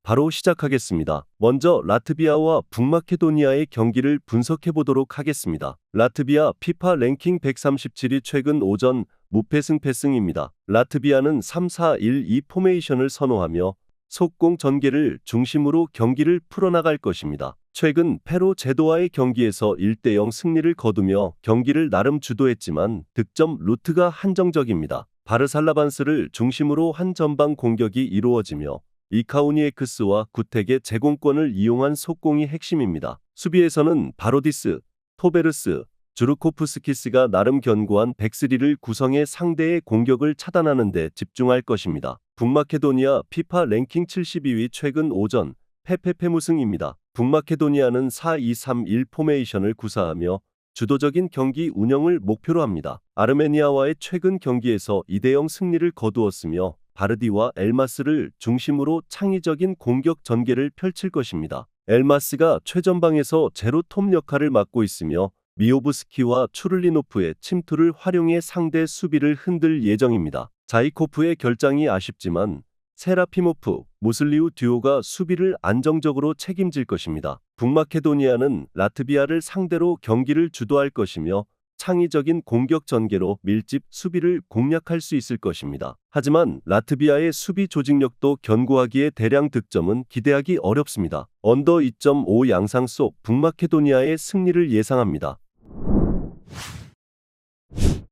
바로 시작하겠습니다. 먼저 라트비아와 북마케도니아의 경기를 분석해 보도록 하겠습니다. 라트비아 피파 랭킹 137위 최근 오전 무패승 패승입니다. 라트비아는 3-4-1-2 포메이션을 선호하며 속공 전개를 중심으로 경기를 풀어나갈 것입니다. 최근 페루 제도와의 경기에서 1-0 승리를 거두며 경기를 나름 주도했지만 득점 루트가 한정적입니다. 바르살라반스를 중심으로 한 전방 공격이 이루어지며 이카우니에크스와 구텍의 제공권을 이용한 속공이 핵심입니다. 수비에서는 바로디스, 토베르스, 주르코프스키스가 나름 견고한 백스리를 구성해 상대의 공격을 차단하는 데 집중할 것입니다. 북마케도니아 피파 랭킹 72위 최근 오전 페페페무승입니다. 북마케도니아는 4-2-3-1 포메이션을 구사하며 주도적인 경기 운영을 목표로 합니다. 아르메니아와의 최근 경기에서 2-0 승리를 거두었으며 바르디와 엘마스를 중심으로 창의적인 공격 전개를 펼칠 것입니다. 엘마스가 최전방에서 제로톱 역할을 맡고 있으며 미오브스키와 추를리노프의 침투를 활용해 상대 수비를 흔들 예정입니다. 자이코프의 결장이 아쉽지만 세라피모프, 무슬리우 듀오가 수비를 안정적으로 책임질 것입니다. 북마케도니아는 라트비아를 상대로 경기를 주도할 것이며 창의적인 공격 전개로 밀집 수비를 공략할 수 있을 것입니다. 하지만 라트비아의 수비 조직력도 견고하기에 대량 득점은 기대하기 어렵습니다. 언더 2.5 양상 속 북마케도니아의 승리를 예상합니다.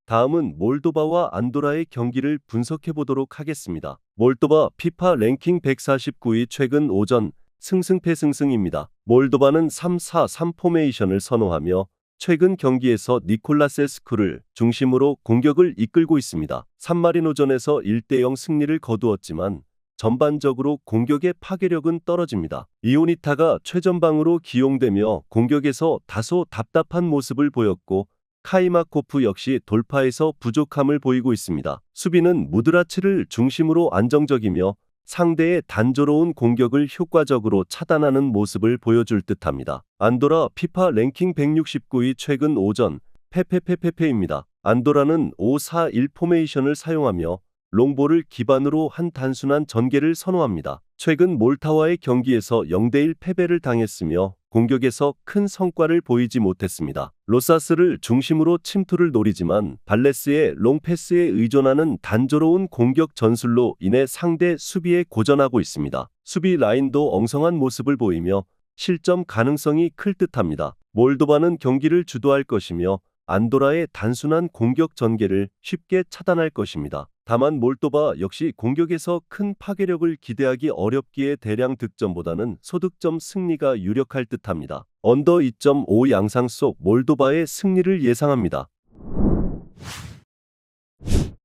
다음은 몰도바와 안도라의 경기를 분석해 보도록 하겠습니다. 몰도바 피파 랭킹 149위 최근 오전 승승패승승입니다. 몰도바는 3-4-3 포메이션을 선호하며 최근 경기에서 니콜라 세스쿠를 중심으로 공격을 이끌고 있습니다. 산마리노전에서 1-0 승리를 거두었지만 전반적으로 공격의 파괴력은 떨어집니다. 이오니타가 최전방으로 기용되며 공격에서 다소 답답한 모습을 보였고 카이마코프 역시 돌파에서 부족함을 보이고 있습니다. 수비는 무드라치를 중심으로 안정적이며 상대의 단조로운 공격을 효과적으로 차단하는 모습을 보여줄 듯합니다. 안도라 피파 랭킹 169위 최근 오전 페페페페페입니다. 안도라는 5-4-1 포메이션을 사용하며 롱볼을 기반으로 한 단순한 전개를 선호합니다. 최근 몰타와의 경기에서 0-1 패배를 당했으며 공격에서 큰 성과를 보이지 못했습니다. 로사스를 중심으로 침투를 노리지만 발레스의 롱패스에 의존하는 단조로운 공격 전술로 인해 상대 수비에 고전하고 있습니다. 수비 라인도 엉성한 모습을 보이며 실점 가능성이 클 듯합니다. 몰도바는 경기를 주도할 것이며 안도라의 단순한 공격 전개를 쉽게 차단할 것입니다. 다만 몰도바 역시 공격에서 큰 파괴력을 기대하기 어렵기에 대량 득점보다는 소득점 승리가 유력할 듯합니다. 언더 2.5 양상 속 몰도바의 승리를 예상합니다.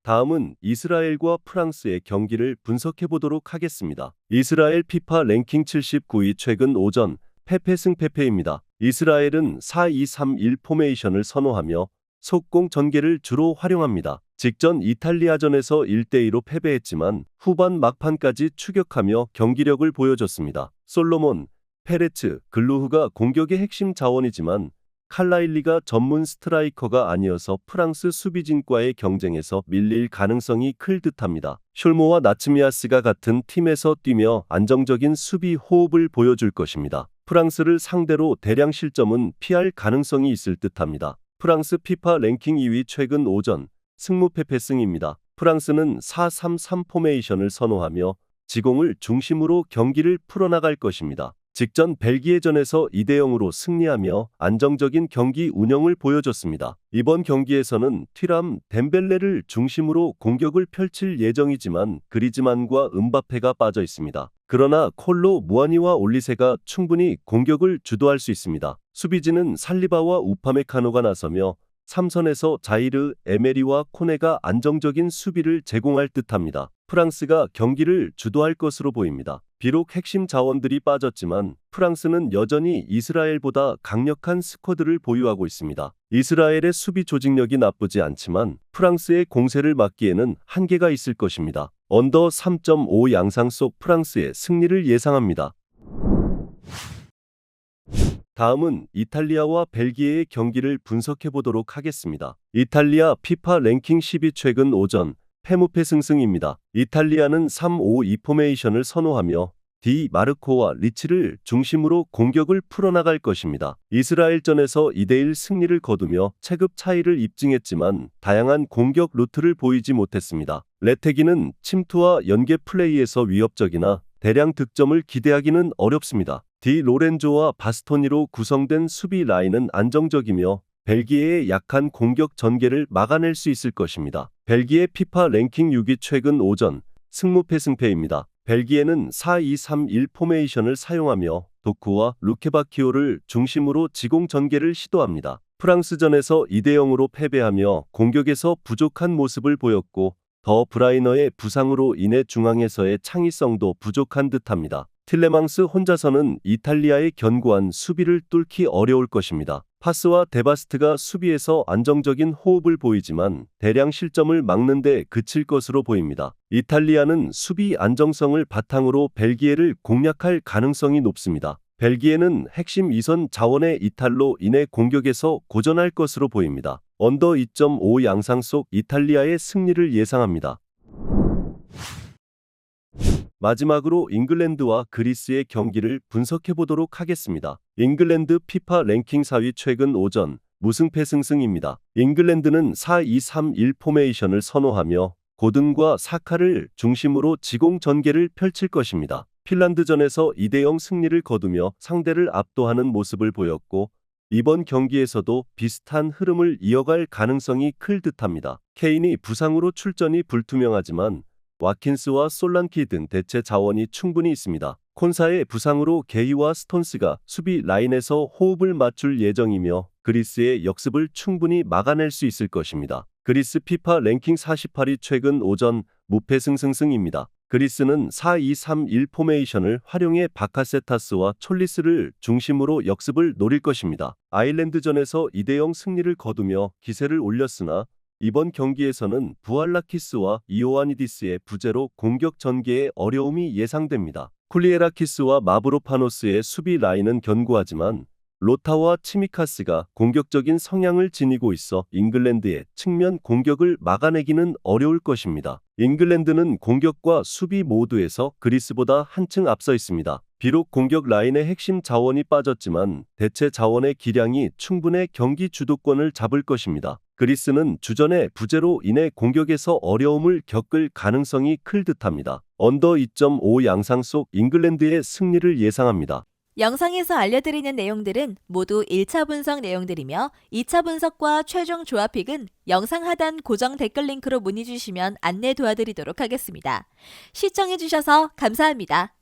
다음은 이스라엘과 프랑스의 경기를 분석해 보도록 하겠습니다. 이스라엘 피파 랭킹 79위 최근 오전 페페승페페입니다. 이스라엘은 4-2-3-1 포메이션을 선호하며 속공 전개를 주로 활용합니다. 직전 이탈리아전에서 1-2로 패배했지만 후반 막판까지 추격하며 경기력을 보여줬습니다. 솔로몬, 페레츠, 글루흐가 공격의 핵심 자원이지만 칼라일리가 전문 스트라이커가 아니어서 프랑스 수비진과의 경쟁에서 밀릴 가능성이 클 듯합니다. 숄모와 나츠미아스가 같은 팀에서 뛰며 안정적인 수비 호흡을 보여줄 것입니다. 프랑스를 상대로 대량 실점은 피할 가능성이 있을 듯합니다. 프랑스 피파 랭킹 2위 최근 오전 승무패패승입니다. 프랑스는 4-3-3 포메이션을 선호하며 지공을 중심으로 경기를 풀어나갈 것입니다. 직전 벨기에전에서 2-0으로 승리하며 안정적인 경기 운영을 보여줬습니다. 이번 경기에서는 튀람, 덴벨레를 중심으로 공격을 펼칠 예정이지만 그리즈만과 음바페가 빠져 있습니다. 그러나 콜로 무아니와 올리세가 충분히 공격을 주도할 수 있습니다. 수비진은 살리바와 우파메카노가 나서며 3선에서 자이르, 에메리와 코네가 안정적인 수비를 제공할 듯합니다. 프랑스가 경기를 주도할 것으로 보입니다. 비록 핵심 자원들이 빠졌지만 프랑스는 여전히 이스라엘보다 강력한 스쿼드를 보유하고 있습니다. 이스라엘의 수비 조직력이 나쁘지 않지만 프랑스의 공세를 막기에는 한계가 있을 것입니다. 언더 3.5 양상 속 프랑스의 승리를 예상합니다. 다음은 이탈리아와 벨기에의 경기를 분석해 보도록 하겠습니다. 이탈리아 피파 랭킹 10위 최근 오전 패무패승승입니다. 이탈리아는 3-5-2 포메이션을 선호하며 디 마르코와 리치를 중심으로 공격을 풀어나갈 것입니다. 이스라엘전에서 2대1 승리를 거두며 체급 차이를 입증했지만 다양한 공격 루트를 보이지 못했습니다. 레테기는 침투와 연계 플레이에서 위협적이나 대량 득점을 기대하기는 어렵습니다. 디 로렌조와 바스토니로 구성된 수비 라인은 안정적이며 벨기에의 약한 공격 전개를 막아낼 수 있을 것입니다. 벨기에 피파 랭킹 6위 최근 5전 승무패승패입니다. 벨기에는 4-2-3-1 포메이션을 사용하며 도쿠와 루케바키오를 중심으로 지공 전개를 시도합니다. 프랑스전에서 2대0으로 패배하며 공격에서 부족한 모습을 보였고 더 브라이너의 부상으로 인해 중앙에서의 창의성도 부족한 듯합니다. 틸레망스 혼자서는 이탈리아의 견고한 수비를 뚫기 어려울 것입니다. 파스와 데바스트가 수비에서 안정적인 호흡을 보이지만 대량 실점을 막는 데 그칠 것으로 보입니다. 이탈리아는 수비 안정성을 바탕으로 벨기에를 공략할 가능성이 높습니다. 벨기에는 핵심 이선 자원의 이탈로 인해 공격에서 고전할 것으로 보입니다. 언더 2.5 양상 속 이탈리아의 승리를 예상합니다. 마지막으로 잉글랜드와 그리스의 경기를 분석해 보도록 하겠습니다. 잉글랜드 피파 랭킹 4위 최근 5전 무승패승승입니다. 잉글랜드는 4-2-3-1 포메이션을 선호하며 고든과 사카를 중심으로 지공 전개를 펼칠 것입니다. 핀란드전에서 2대0 승리를 거두며 상대를 압도하는 모습을 보였고 이번 경기에서도 비슷한 흐름을 이어갈 가능성이 클 듯합니다. 케인이 부상으로 출전이 불투명하지만 와킨스와 솔란키 등 대체 자원이 충분히 있습니다. 콘사의 부상으로 게이와 스톤스가 수비 라인에서 호흡을 맞출 예정이며 그리스의 역습을 충분히 막아낼 수 있을 것입니다. 그리스 피파 랭킹 48위 최근 5전 무패승승승입니다. 그리스는 4-2-3-1 포메이션을 활용해 바카세타스와 촐리스를 중심으로 역습을 노릴 것입니다. 아일랜드전에서 2대0 승리를 거두며 기세를 올렸으나 이번 경기에서는 부알라키스와 이오아니디스의 부재로 공격 전개에 어려움이 예상됩니다. 쿨리에라키스와 마브로파노스의 수비 라인은 견고하지만 로타와 치미카스가 공격적인 성향을 지니고 있어 잉글랜드의 측면 공격을 막아내기는 어려울 것입니다. 잉글랜드는 공격과 수비 모두에서 그리스보다 한층 앞서 있습니다. 비록 공격 라인의 핵심 자원이 빠졌지만 대체 자원의 기량이 충분해 경기 주도권을 잡을 것입니다. 그리스는 주전의 부재로 인해 공격에서 어려움을 겪을 가능성이 클 듯합니다. 언더 2.5 양상 속 잉글랜드의 승리를 예상합니다. 영상에서 알려드리는 내용들은 모두 1차 분석 내용들이며 2차 분석과 최종 조합픽은 영상 하단 고정 댓글 링크로 문의 주시면 안내 도와드리도록 하겠습니다. 시청해주셔서 감사합니다.